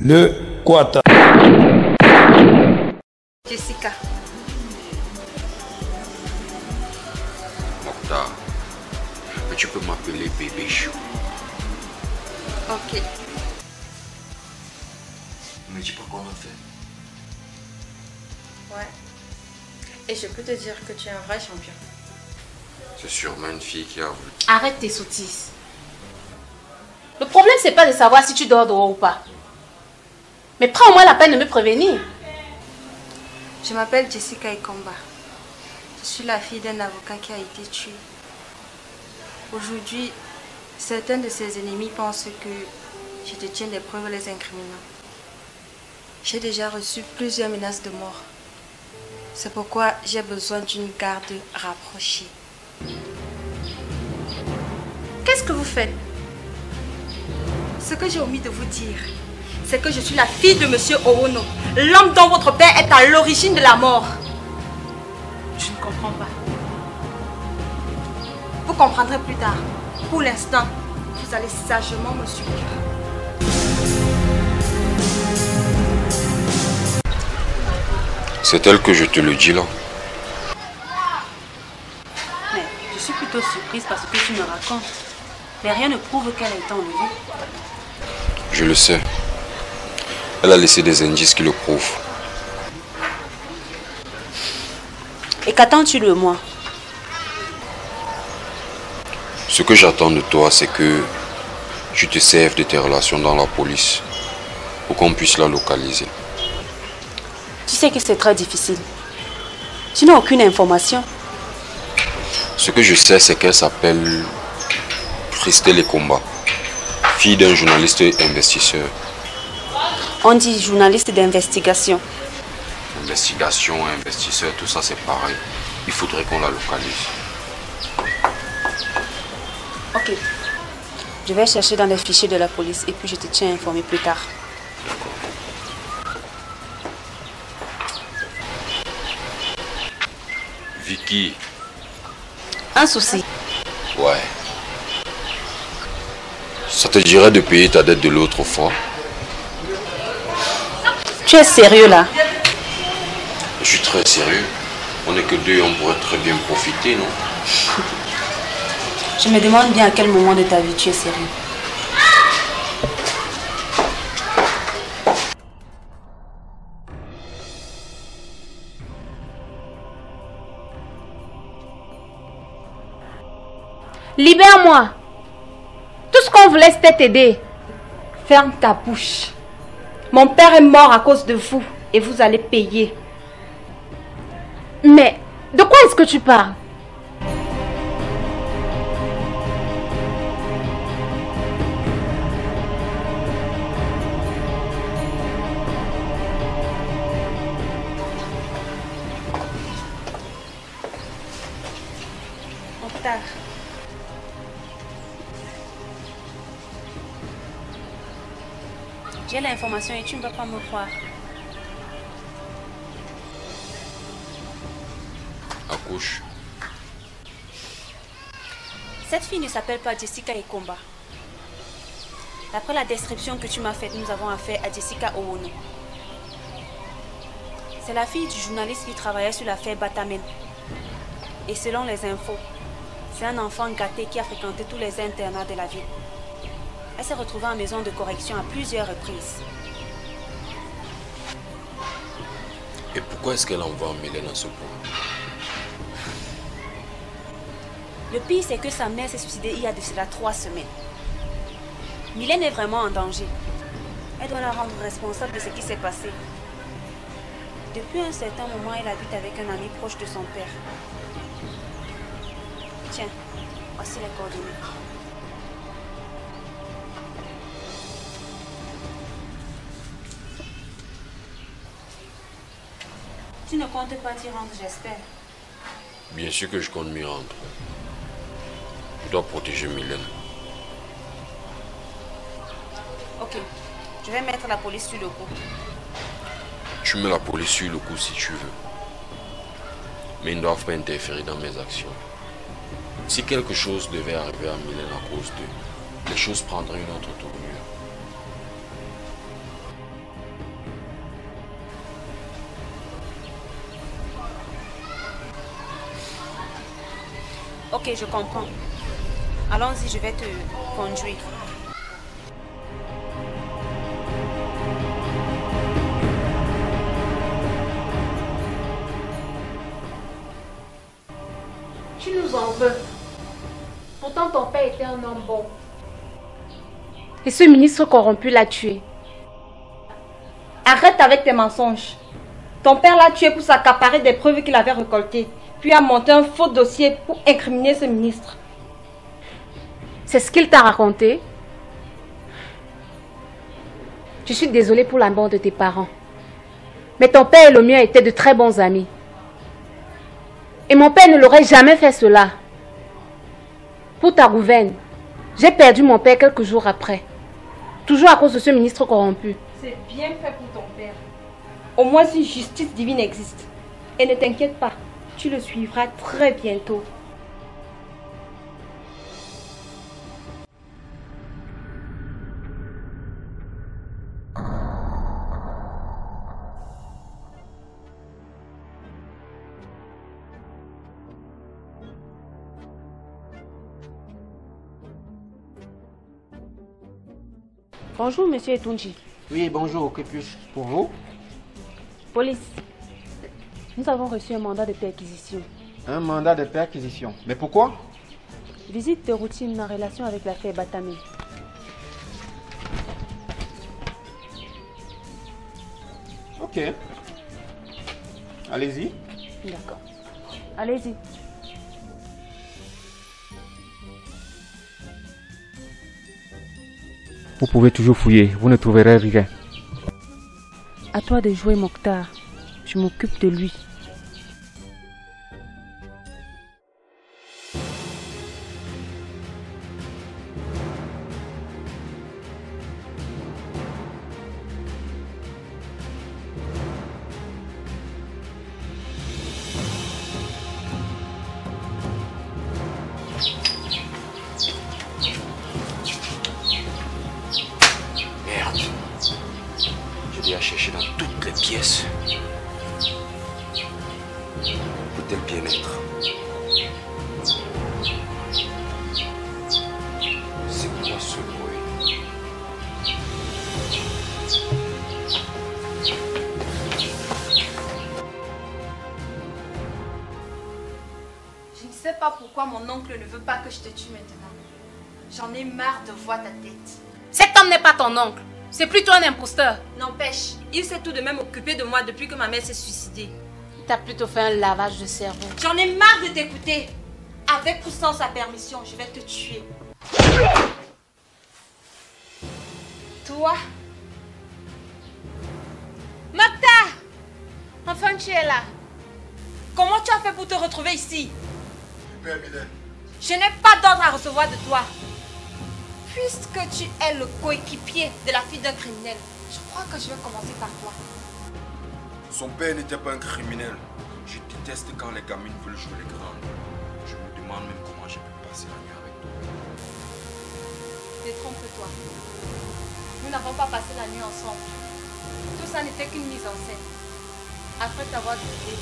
Le Quata. Jessica. Mokhtar, mais tu peux m'appeler bébé chou. Ok. Mais dis pas qu'on a fait. Ouais. Et je peux te dire que tu es un vrai champion. C'est sûrement une fille qui a voulu. Arrête tes sottises. Le problème, c'est pas de savoir si tu dors dehors ou pas. Mais prends au moins la peine de me prévenir. Je m'appelle Jessica Ikomba. Je suis la fille d'un avocat qui a été tué. Aujourd'hui, certains de ses ennemis pensent que je détiens des preuves les incriminant. J'ai déjà reçu plusieurs menaces de mort. C'est pourquoi j'ai besoin d'une garde rapprochée. Qu'est-ce que vous faites? Ce que j'ai omis de vous dire, c'est que je suis la fille de Monsieur Owono, l'homme dont votre père est à l'origine de la mort. Je ne comprends pas. Vous comprendrez plus tard. Pour l'instant, vous allez sagement me suivre. C'est elle que je te le dis là. Mais je suis plutôt surprise par ce que tu me racontes. Mais rien ne prouve qu'elle a été enlevée. Je le sais. Elle a laissé des indices qui le prouvent. Et qu'attends-tu de moi? Ce que j'attends de toi, c'est que tu te serves de tes relations dans la police pour qu'on puisse la localiser. Tu sais que c'est très difficile. Tu n'as aucune information. Ce que je sais, c'est qu'elle s'appelle Christelle Ikomba, fille d'un journaliste investisseur. On dit journaliste d'investigation. Investigation, investisseur, tout ça c'est pareil. Il faudrait qu'on la localise. Ok. Je vais chercher dans les fichiers de la police et puis je te tiens informé plus tard. Vicky. Un souci. Ouais. Ça te dirait de payer ta dette de l'autre fois? Tu es sérieux là? Je suis très sérieux. On n'est que deux, on pourrait très bien profiter, non? Je me demande bien à quel moment de ta vie tu es sérieux. Libère-moi. Tout ce qu'on voulait, c'était t'aider. Ferme ta bouche. Mon père est mort à cause de vous et vous allez payer. Mais de quoi est-ce que tu parles? Mokhtar. J'ai l'information et tu ne vas pas me croire. Accouche. Cette fille ne s'appelle pas Jessica Ikomba. D'après la description que tu m'as faite, nous avons affaire à Jessica Owono. C'est la fille du journaliste qui travaillait sur l'affaire Batamen. Et selon les infos, c'est un enfant gâté qui a fréquenté tous les internats de la ville. Elle s'est retrouvée en maison de correction à plusieurs reprises. Et pourquoi est-ce qu'elle envoie Mylène à ce point? Le pire, c'est que sa mère s'est suicidée il y a de cela 3 semaines. Mylène est vraiment en danger. Elle doit la rendre responsable de ce qui s'est passé. Depuis un certain moment, elle habite avec un ami proche de son père. Tiens, voici les coordonnées. Tu ne comptes pas t'y rendre, j'espère. Bien sûr que je compte m'y rendre. Je dois protéger Mylène. Ok, je vais mettre la police sur le coup. Tu mets la police sur le coup si tu veux. Mais ils ne doivent pas interférer dans mes actions. Si quelque chose devait arriver à Mylène à cause d'eux, les choses prendraient une autre tournure. Ok, je comprends. Allons-y, je vais te conduire. Tu nous en veux. Pourtant, ton père était un homme bon. Et ce ministre corrompu l'a tué. Arrête avec tes mensonges. Ton père l'a tué pour s'accaparer des preuves qu'il avait récoltées, puis a monté un faux dossier pour incriminer ce ministre. C'est ce qu'il t'a raconté? Je suis désolée pour la mort de tes parents. Mais ton père et le mien étaient de très bons amis. Et mon père ne l'aurait jamais fait cela. Pour ta gouverne, j'ai perdu mon père quelques jours après. Toujours à cause de ce ministre corrompu. C'est bien fait pour ton père. Au moins une justice divine existe. Et ne t'inquiète pas, tu le suivras très bientôt. Bonjour, monsieur Etunji. Oui, bonjour, que puis-je pour vous? Police. Nous avons reçu un mandat de perquisition. Un mandat de perquisition. Mais pourquoi? Visite de routine en relation avec l'affaire Batame. Ok. Allez-y. D'accord. Allez-y. Vous pouvez toujours fouiller, vous ne trouverez rien. À toi de jouer, Mokhtar. Je m'occupe de lui. Chercher dans toutes les pièces. Peut-elle bien être? C'est quoi ce bruit? Je ne sais pas pourquoi mon oncle ne veut pas que je te tue maintenant. J'en ai marre de voir ta tête. Cet homme n'est pas ton oncle. C'est plutôt un imposteur. N'empêche, il s'est tout de même occupé de moi depuis que ma mère s'est suicidée. Il t'a plutôt fait un lavage de cerveau. J'en ai marre de t'écouter. Avec ou sans sa permission, je vais te tuer. Toi? Mokhtar! Enfin, tu es là. Comment tu as fait pour te retrouver ici? Père Mylène. Je n'ai pas d'ordre à recevoir de toi. Puisque tu es le coéquipier de la fille d'un criminel, je crois que je vais commencer par toi. Son père n'était pas un criminel. Je déteste quand les gamines veulent jouer les grandes. Je me demande même comment j'ai pu passer la nuit avec toi. Détrompe-toi. Nous n'avons pas passé la nuit ensemble. Tout ça n'était qu'une mise en scène. Après t'avoir quitté,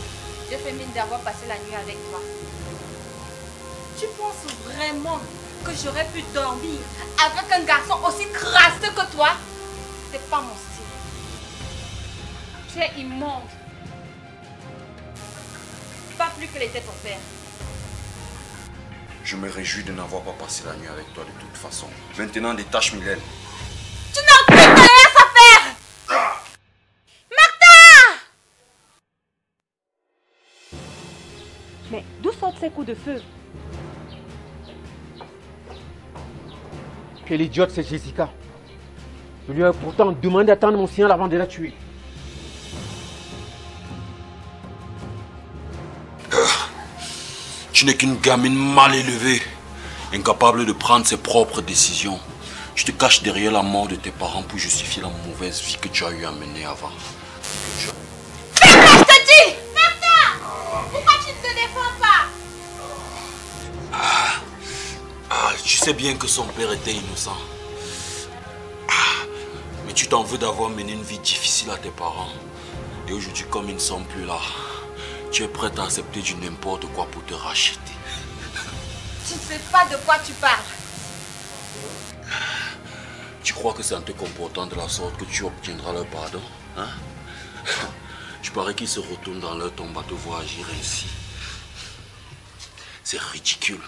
j'ai fait mine d'avoir passé la nuit avec toi. Tu penses vraiment que j'aurais pu dormir avec un garçon aussi crasseux que toi? C'est pas mon style. Tu es immonde. Pas plus que l'était ton père. Je me réjouis de n'avoir pas passé la nuit avec toi de toute façon. Maintenant, détache Mylène. Tu n'as plus de rien à faire! Martha! Mais d'où sortent ces coups de feu? Quelle idiote, c'est Jessica. Je lui ai pourtant demandé d'attendre mon signal avant de la tuer. Tu n'es qu'une gamine mal élevée, incapable de prendre ses propres décisions. Tu te caches derrière la mort de tes parents pour justifier la mauvaise vie que tu as eu à mener avant. Ferme, je te dis! Martha! Pourquoi tu ne te défends pas? Tu sais bien que son père était innocent. Mais tu t'en veux d'avoir mené une vie difficile à tes parents. Et aujourd'hui, comme ils ne sont plus là, tu es prête à accepter du n'importe quoi pour te racheter. ne sais pas de quoi tu parles. Tu crois que c'est en te comportant de la sorte que tu obtiendras leur pardon, hein? Je parie qu'ils se retournent dans leur tombe à te voir agir ainsi. C'est ridicule.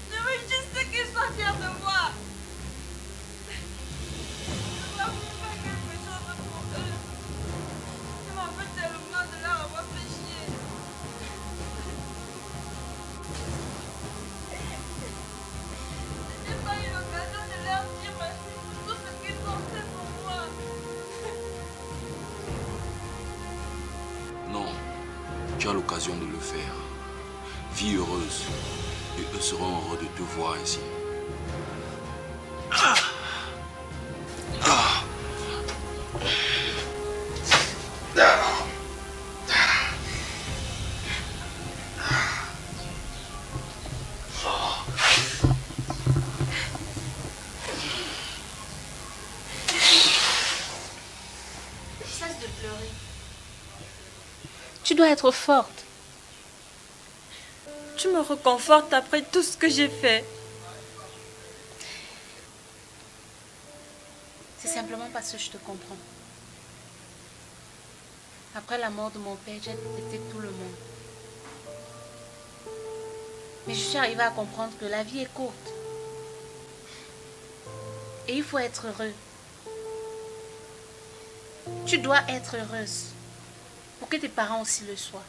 Je veux juste qu'ils soient fiers de moi. Je dois faire quelque chose pour eux. Je m'en veux tellement de leur avoir fait chier. Je n'ai pas eu l'occasion de leur dire merci pour tout ce qu'ils ont fait pour moi. Non, tu as l'occasion de le faire. Vie heureuse. Et eux seront heureux de te voir ainsi. Cesse de pleurer. Tu dois être forte. Tu me reconfortes après tout ce que j'ai fait. C'est simplement parce que je te comprends. Après la mort de mon père, j'ai détesté tout le monde. Mais je suis arrivée à comprendre que la vie est courte. Et il faut être heureux. Tu dois être heureuse pour que tes parents aussi le soient.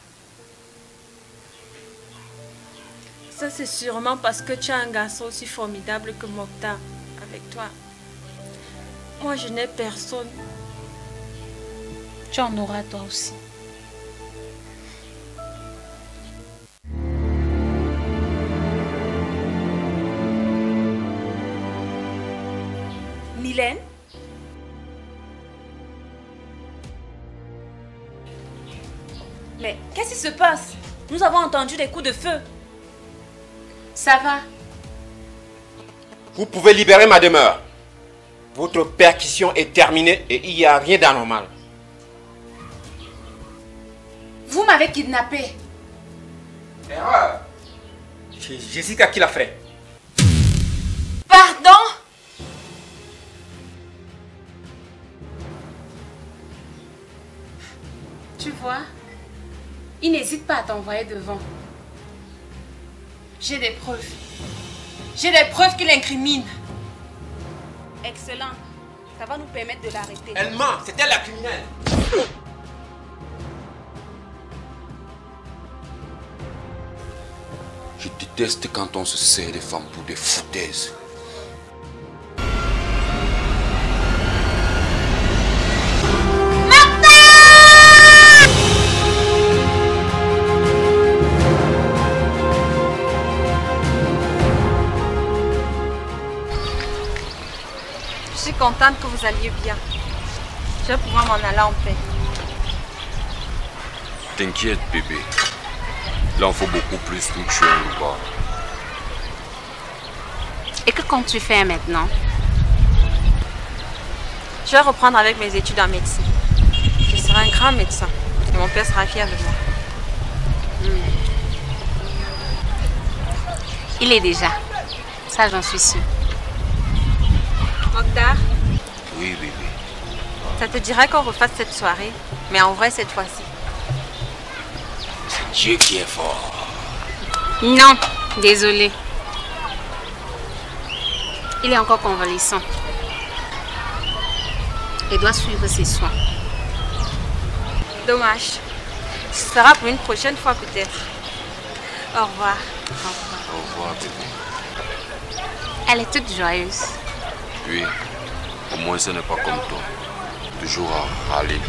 Ça, c'est sûrement parce que tu as un garçon aussi formidable que Mokhtar avec toi. Moi, je n'ai personne. Tu en auras toi aussi. Mylène? Mais qu'est-ce qui se passe? Nous avons entendu des coups de feu. Ça va. Vous pouvez libérer ma demeure. Votre perquisition est terminée et il n'y a rien d'anormal. Vous m'avez kidnappé. Erreur. C'est Jessica qui l'a fait. Pardon? Tu vois, il n'hésite pas à t'envoyer devant. J'ai des preuves. J'ai des preuves qui l'incriminent. Excellent. Ça va nous permettre de l'arrêter. Elle ment, c'est elle la criminelle. Je déteste quand on se sert des femmes pour des foutaises. Je suis contente que vous alliez bien. Je vais pouvoir m'en aller en paix. T'inquiète, bébé. Il en faut beaucoup plus pour tuer un loupard. Et que comptes-tu faire maintenant? Je vais reprendre avec mes études en médecine. Je serai un grand médecin. Et mon père sera fier de moi. Il est déjà. Ça, j'en suis sûre. Mokhtar, Oui, bébé. ça te dirait qu'on refasse cette soirée, mais en vrai cette fois-ci. C'est Dieu qui est fort. Non, désolée. Il est encore convalescent. Il doit suivre ses soins. Dommage. Ce sera pour une prochaine fois peut-être. Au revoir. Au revoir. Au revoir, bébé. Elle est toute joyeuse. Oui, au moins ce n'est pas comme toi. Toujours à râler.